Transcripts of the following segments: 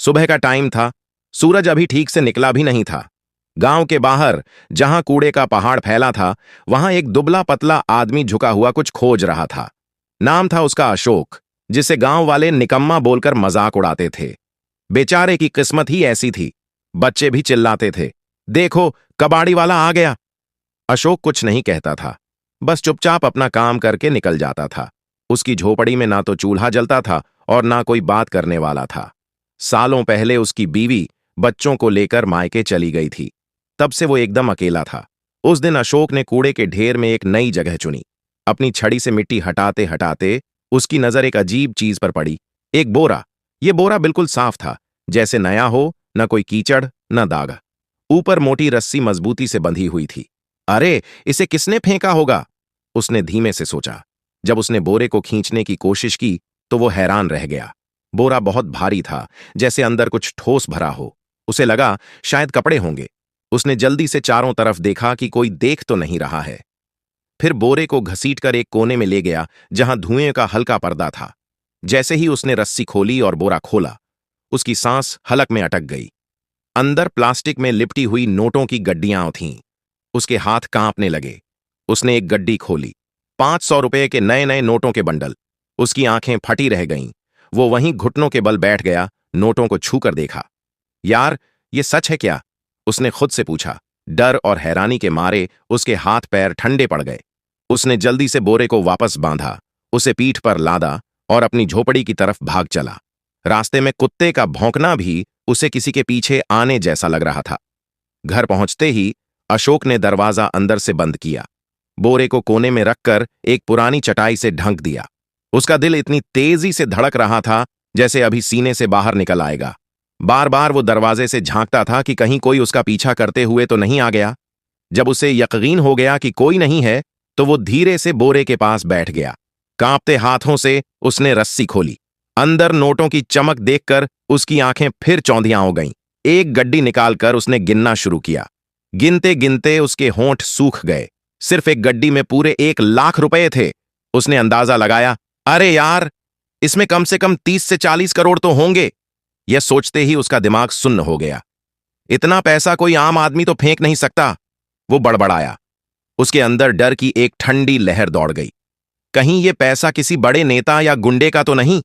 सुबह का टाइम था। सूरज अभी ठीक से निकला भी नहीं था। गांव के बाहर जहां कूड़े का पहाड़ फैला था, वहां एक दुबला पतला आदमी झुका हुआ कुछ खोज रहा था। नाम था उसका अशोक, जिसे गांव वाले निकम्मा बोलकर मजाक उड़ाते थे। बेचारे की किस्मत ही ऐसी थी। बच्चे भी चिल्लाते थे, देखो कबाड़ी वाला आ गया। अशोक कुछ नहीं कहता था, बस चुपचाप अपना काम करके निकल जाता था। उसकी झोपड़ी में ना तो चूल्हा जलता था और ना कोई बात करने वाला था। सालों पहले उसकी बीवी बच्चों को लेकर मायके चली गई थी। तब से वो एकदम अकेला था। उस दिन अशोक ने कूड़े के ढेर में एक नई जगह चुनी। अपनी छड़ी से मिट्टी हटाते हटाते उसकी नजर एक अजीब चीज पर पड़ी। एक बोरा। ये बोरा बिल्कुल साफ था, जैसे नया हो, न कोई कीचड़ न दाग। ऊपर मोटी रस्सी मजबूती से बंधी हुई थी। अरे, इसे किसने फेंका होगा? उसने धीमे से सोचा। जब उसने बोरे को खींचने की कोशिश की तो वो हैरान रह गया। बोरा बहुत भारी था, जैसे अंदर कुछ ठोस भरा हो। उसे लगा शायद कपड़े होंगे। उसने जल्दी से चारों तरफ देखा कि कोई देख तो नहीं रहा है। फिर बोरे को घसीटकर एक कोने में ले गया जहां धुएं का हल्का पर्दा था। जैसे ही उसने रस्सी खोली और बोरा खोला, उसकी सांस हलक में अटक गई। अंदर प्लास्टिक में लिपटी हुई नोटों की गड्डियां थीं। उसके हाथ कांपने लगे। उसने एक गड्डी खोली। 500 रुपए के नए नए नोटों के बंडल। उसकी आंखें फटी रह गईं। वो वहीं घुटनों के बल बैठ गया, नोटों को छूकर देखा। यार, ये सच है क्या? उसने खुद से पूछा। डर और हैरानी के मारे उसके हाथ पैर ठंडे पड़ गए। उसने जल्दी से बोरे को वापस बांधा, उसे पीठ पर लादा और अपनी झोपड़ी की तरफ भाग चला। रास्ते में कुत्ते का भौंकना भी उसे किसी के पीछे आने जैसा लग रहा था। घर पहुंचते ही अशोक ने दरवाजा अंदर से बंद किया। बोरे को कोने में रखकर एक पुरानी चटाई से ढंक दिया। उसका दिल इतनी तेजी से धड़क रहा था जैसे अभी सीने से बाहर निकल आएगा। बार बार वो दरवाजे से झांकता था कि कहीं कोई उसका पीछा करते हुए तो नहीं आ गया। जब उसे यकीन हो गया कि कोई नहीं है, तो वो धीरे से बोरे के पास बैठ गया। कांपते हाथों से उसने रस्सी खोली। अंदर नोटों की चमक देखकर उसकी आंखें फिर चौंधियां हो गईं। एक गड्डी निकालकर उसने गिनना शुरू किया। गिनते गिनते उसके होंठ सूख गए। सिर्फ एक गड्डी में पूरे 1 लाख रुपए थे। उसने अंदाजा लगाया, अरे यार, इसमें कम से कम 30 से 40 करोड़ तो होंगे। यह सोचते ही उसका दिमाग सुन्न हो गया। इतना पैसा कोई आम आदमी तो फेंक नहीं सकता। वो बड़बड़ाया। उसके अंदर डर की एक ठंडी लहर दौड़ गई। कहीं ये पैसा किसी बड़े नेता या गुंडे का तो नहीं?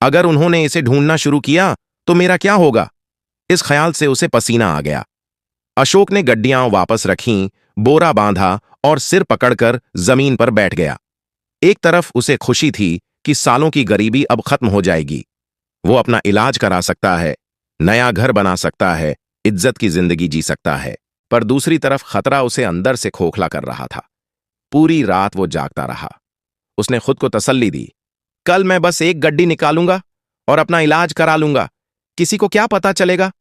अगर उन्होंने इसे ढूंढना शुरू किया तो मेरा क्या होगा? इस ख्याल से उसे पसीना आ गया। अशोक ने गड्डियां वापस रखीं, बोरा बांधा और सिर पकड़कर जमीन पर बैठ गया। एक तरफ उसे खुशी थी कि सालों की गरीबी अब खत्म हो जाएगी। वो अपना इलाज करा सकता है, नया घर बना सकता है, इज्जत की जिंदगी जी सकता है। पर दूसरी तरफ खतरा उसे अंदर से खोखला कर रहा था। पूरी रात वो जागता रहा। उसने खुद को तसल्ली दी, कल मैं बस एक गड्डी निकालूंगा और अपना इलाज करा लूंगा, किसी को क्या पता चलेगा।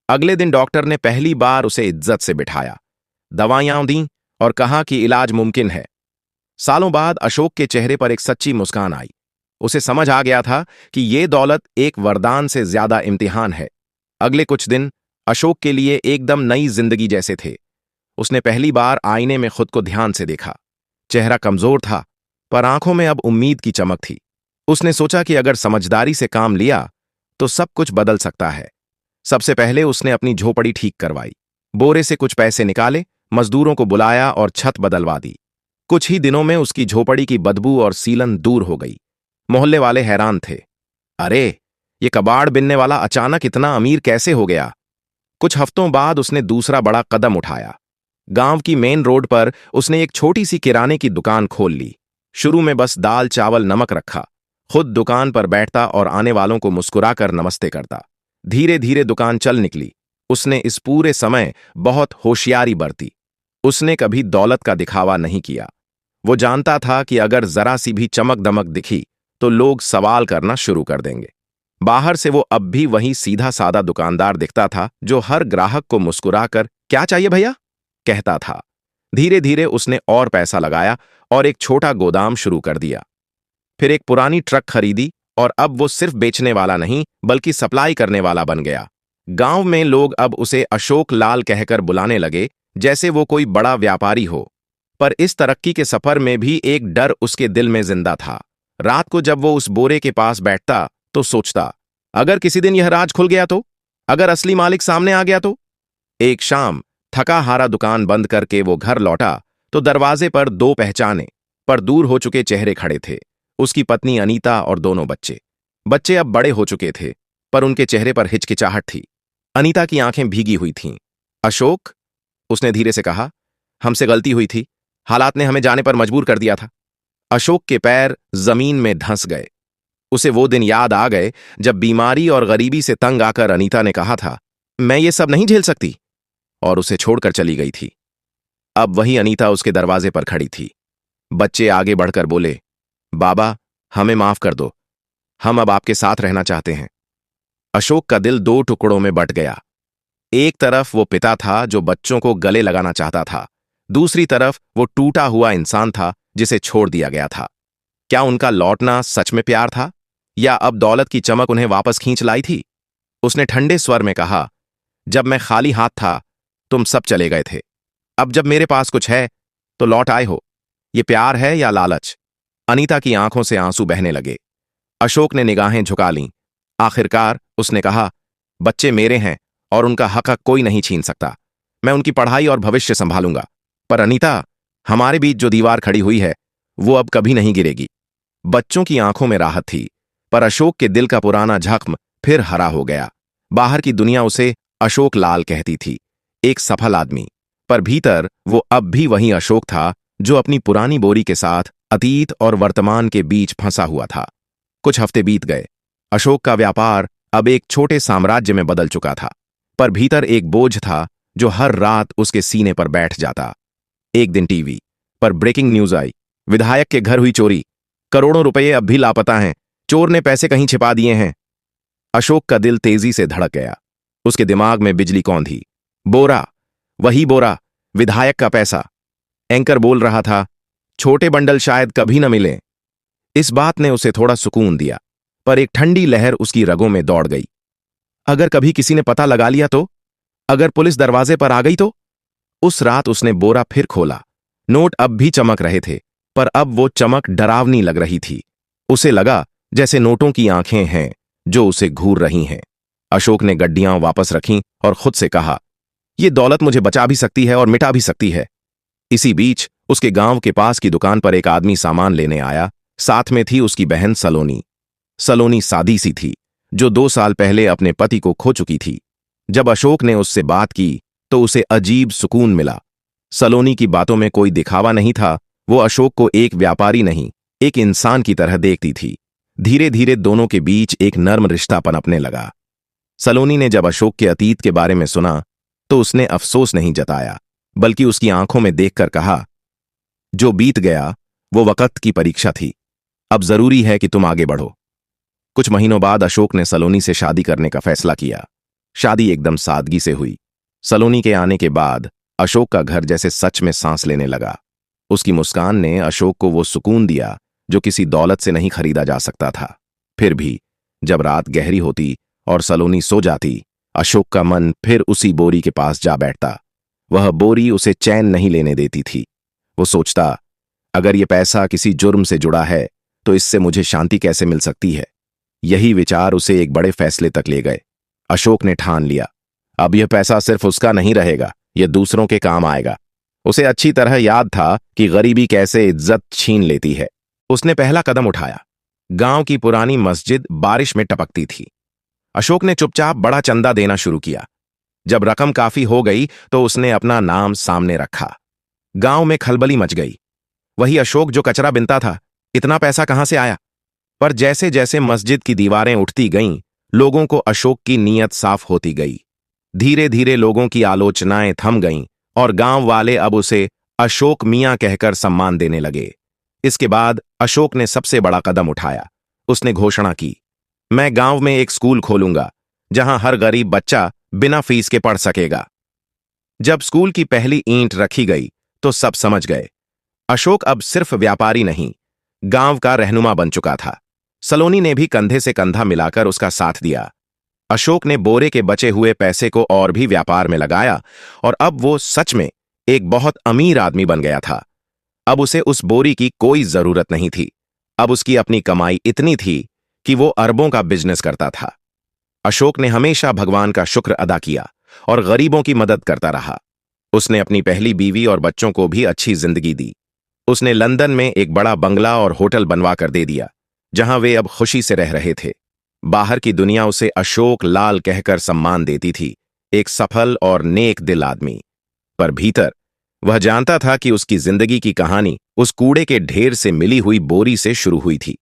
अगले दिन डॉक्टर ने पहली बार उसे इज्जत से बिठाया, दवाइयां दी और कहा कि इलाज मुमकिन है। सालों बाद अशोक के चेहरे पर एक सच्ची मुस्कान आई। उसे समझ आ गया था कि ये दौलत एक वरदान से ज्यादा इम्तिहान है। अगले कुछ दिन अशोक के लिए एकदम नई जिंदगी जैसे थे। उसने पहली बार आईने में खुद को ध्यान से देखा। चेहरा कमजोर था, पर आंखों में अब उम्मीद की चमक थी। उसने सोचा कि अगर समझदारी से काम लिया तो सब कुछ बदल सकता है। सबसे पहले उसने अपनी झोपड़ी ठीक करवाई। बोरे से कुछ पैसे निकाले, मजदूरों को बुलाया और छत बदलवा दी। कुछ ही दिनों में उसकी झोपड़ी की बदबू और सीलन दूर हो गई। मोहल्ले वाले हैरान थे। अरे, ये कबाड़ बिनने वाला अचानक इतना अमीर कैसे हो गया? कुछ हफ्तों बाद उसने दूसरा बड़ा कदम उठाया। गांव की मेन रोड पर उसने एक छोटी सी किराने की दुकान खोल ली। शुरू में बस दाल चावल नमक रखा। खुद दुकान पर बैठता और आने वालों को मुस्कुराकर नमस्ते करता। धीरे धीरे दुकान चल निकली। उसने इस पूरे समय बहुत होशियारी बरती। उसने कभी दौलत का दिखावा नहीं किया। वो जानता था कि अगर जरा सी भी चमक दमक दिखी तो लोग सवाल करना शुरू कर देंगे। बाहर से वो अब भी वही सीधा सादा दुकानदार दिखता था जो हर ग्राहक को मुस्कुराकर क्या चाहिए भैया कहता था। धीरे धीरे उसने और पैसा लगाया और एक छोटा गोदाम शुरू कर दिया। फिर एक पुरानी ट्रक खरीदी और अब वो सिर्फ बेचने वाला नहीं बल्कि सप्लाई करने वाला बन गया। गांव में लोग अब उसे अशोक लाल कहकर बुलाने लगे, जैसे वो कोई बड़ा व्यापारी हो। पर इस तरक्की के सफर में भी एक डर उसके दिल में जिंदा था। रात को जब वो उस बोरे के पास बैठता तो सोचता, अगर किसी दिन यह राज खुल गया तो? अगर असली मालिक सामने आ गया तो? एक शाम थका हारा दुकान बंद करके वो घर लौटा तो दरवाजे पर दो पहचाने पर दूर हो चुके चेहरे खड़े थे। उसकी पत्नी अनीता और दोनों बच्चे। बच्चे अब बड़े हो चुके थे, पर उनके चेहरे पर हिचकिचाहट थी। अनीता की आंखें भीगी हुई थीं। अशोक, उसने धीरे से कहा, हमसे गलती हुई थी। हालात ने हमें जाने पर मजबूर कर दिया था। अशोक के पैर जमीन में धंस गए। उसे वो दिन याद आ गए जब बीमारी और गरीबी से तंग आकर अनीता ने कहा था, मैं ये सब नहीं झेल सकती, और उसे छोड़कर चली गई थी। अब वही अनीता उसके दरवाजे पर खड़ी थी। बच्चे आगे बढ़कर बोले, बाबा, हमें माफ कर दो, हम अब आपके साथ रहना चाहते हैं। अशोक का दिल दो टुकड़ों में बंट गया। एक तरफ वो पिता था जो बच्चों को गले लगाना चाहता था, दूसरी तरफ वो टूटा हुआ इंसान था जिसे छोड़ दिया गया था। क्या उनका लौटना सच में प्यार था, या अब दौलत की चमक उन्हें वापस खींच लाई थी? उसने ठंडे स्वर में कहा, जब मैं खाली हाथ था तुम सब चले गए थे। अब जब मेरे पास कुछ है तो लौट आए हो। ये प्यार है या लालच? अनीता की आंखों से आंसू बहने लगे। अशोक ने निगाहें झुका लीं। आखिरकार उसने कहा, बच्चे मेरे हैं और उनका हक कोई नहीं छीन सकता। मैं उनकी पढ़ाई और भविष्य संभालूंगा। पर अनीता, हमारे बीच जो दीवार खड़ी हुई है वो अब कभी नहीं गिरेगी। बच्चों की आंखों में राहत थी, पर अशोक के दिल का पुराना जख्म फिर हरा हो गया। बाहर की दुनिया उसे अशोक लाल कहती थी, एक सफल आदमी, पर भीतर वो अब भी वही अशोक था जो अपनी पुरानी बोरी के साथ अतीत और वर्तमान के बीच फंसा हुआ था। कुछ हफ्ते बीत गए। अशोक का व्यापार अब एक छोटे साम्राज्य में बदल चुका था, पर भीतर एक बोझ था जो हर रात उसके सीने पर बैठ जाता। एक दिन टीवी पर ब्रेकिंग न्यूज आई, विधायक के घर हुई चोरी, करोड़ों रुपए अब भी लापता हैं, चोर ने पैसे कहीं छिपा दिए हैं। अशोक का दिल तेजी से धड़क गया। उसके दिमाग में बिजली कौंधी। बोरा, वही बोरा, विधायक का पैसा। एंकर बोल रहा था, छोटे बंडल शायद कभी न मिले। इस बात ने उसे थोड़ा सुकून दिया, पर एक ठंडी लहर उसकी रगों में दौड़ गई। अगर कभी किसी ने पता लगा लिया तो? अगर पुलिस दरवाजे पर आ गई तो? उस रात उसने बोरा फिर खोला। नोट अब भी चमक रहे थे, पर अब वो चमक डरावनी लग रही थी। उसे लगा जैसे नोटों की आंखें हैं जो उसे घूर रही हैं। अशोक ने गड्डियां वापस रखीं और खुद से कहा, यह दौलत मुझे बचा भी सकती है और मिटा भी सकती है। इसी बीच उसके गांव के पास की दुकान पर एक आदमी सामान लेने आया। साथ में थी उसकी बहन सलोनी। सलोनी सादी सी थी, जो 2 साल पहले अपने पति को खो चुकी थी। जब अशोक ने उससे बात की तो उसे अजीब सुकून मिला। सलोनी की बातों में कोई दिखावा नहीं था। वो अशोक को एक व्यापारी नहीं, एक इंसान की तरह देखती थी। धीरे धीरे दोनों के बीच एक नर्म रिश्ता पनपने लगा। सलोनी ने जब अशोक के अतीत के बारे में सुना तो उसने अफसोस नहीं जताया, बल्कि उसकी आंखों में देखकर कहा, जो बीत गया वो वक्त की परीक्षा थी। अब जरूरी है कि तुम आगे बढ़ो। कुछ महीनों बाद अशोक ने सलोनी से शादी करने का फैसला किया। शादी एकदम सादगी से हुई। सलोनी के आने के बाद अशोक का घर जैसे सच में सांस लेने लगा। उसकी मुस्कान ने अशोक को वो सुकून दिया जो किसी दौलत से नहीं खरीदा जा सकता था। फिर भी जब रात गहरी होती और सलोनी सो जाती, अशोक का मन फिर उसी बोरी के पास जा बैठता। वह बोरी उसे चैन नहीं लेने देती थी। वो सोचता, अगर ये पैसा किसी जुर्म से जुड़ा है तो इससे मुझे शांति कैसे मिल सकती है। यही विचार उसे एक बड़े फैसले तक ले गए। अशोक ने ठान लिया, अब यह पैसा सिर्फ उसका नहीं रहेगा, यह दूसरों के काम आएगा। उसे अच्छी तरह याद था कि गरीबी कैसे इज्जत छीन लेती है। उसने पहला कदम उठाया। गांव की पुरानी मस्जिद बारिश में टपकती थी। अशोक ने चुपचाप बड़ा चंदा देना शुरू किया। जब रकम काफी हो गई तो उसने अपना नाम सामने रखा। गांव में खलबली मच गई। वही अशोक जो कचरा बिनता था, इतना पैसा कहां से आया? पर जैसे जैसे मस्जिद की दीवारें उठती गईं, लोगों को अशोक की नीयत साफ होती गई। धीरे धीरे लोगों की आलोचनाएं थम गईं और गांव वाले अब उसे अशोक मियां कहकर सम्मान देने लगे। इसके बाद अशोक ने सबसे बड़ा कदम उठाया। उसने घोषणा की, मैं गांव में एक स्कूल खोलूंगा जहां हर गरीब बच्चा बिना फीस के पढ़ सकेगा। जब स्कूल की पहली ईंट रखी गई तो सब समझ गए, अशोक अब सिर्फ व्यापारी नहीं, गांव का रहनुमा बन चुका था। सलोनी ने भी कंधे से कंधा मिलाकर उसका साथ दिया। अशोक ने बोरे के बचे हुए पैसे को और भी व्यापार में लगाया और अब वो सच में एक बहुत अमीर आदमी बन गया था। अब उसे उस बोरी की कोई जरूरत नहीं थी। अब उसकी अपनी कमाई इतनी थी कि वो अरबों का बिजनेस करता था। अशोक ने हमेशा भगवान का शुक्र अदा किया और गरीबों की मदद करता रहा। उसने अपनी पहली बीवी और बच्चों को भी अच्छी जिंदगी दी। उसने लंदन में एक बड़ा बंगला और होटल बनवा कर दे दिया, जहां वे अब खुशी से रह रहे थे। बाहर की दुनिया उसे अशोक लाल कहकर सम्मान देती थी, एक सफल और नेक दिल आदमी। पर भीतर वह जानता था कि उसकी जिंदगी की कहानी उस कूड़े के ढेर से मिली हुई बोरी से शुरू हुई थी।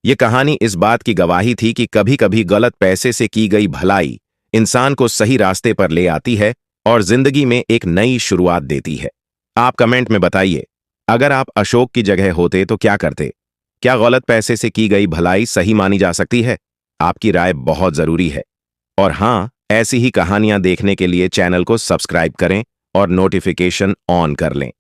ये कहानी इस बात की गवाही थी कि कभी कभी गलत पैसे से की गई भलाई इंसान को सही रास्ते पर ले आती है और जिंदगी में एक नई शुरुआत देती है। आप कमेंट में बताइए, अगर आप अशोक की जगह होते तो क्या करते? क्या गलत पैसे से की गई भलाई सही मानी जा सकती है? आपकी राय बहुत जरूरी है। और हां, ऐसी ही कहानियां देखने के लिए चैनल को सब्सक्राइब करें और नोटिफिकेशन ऑन कर लें।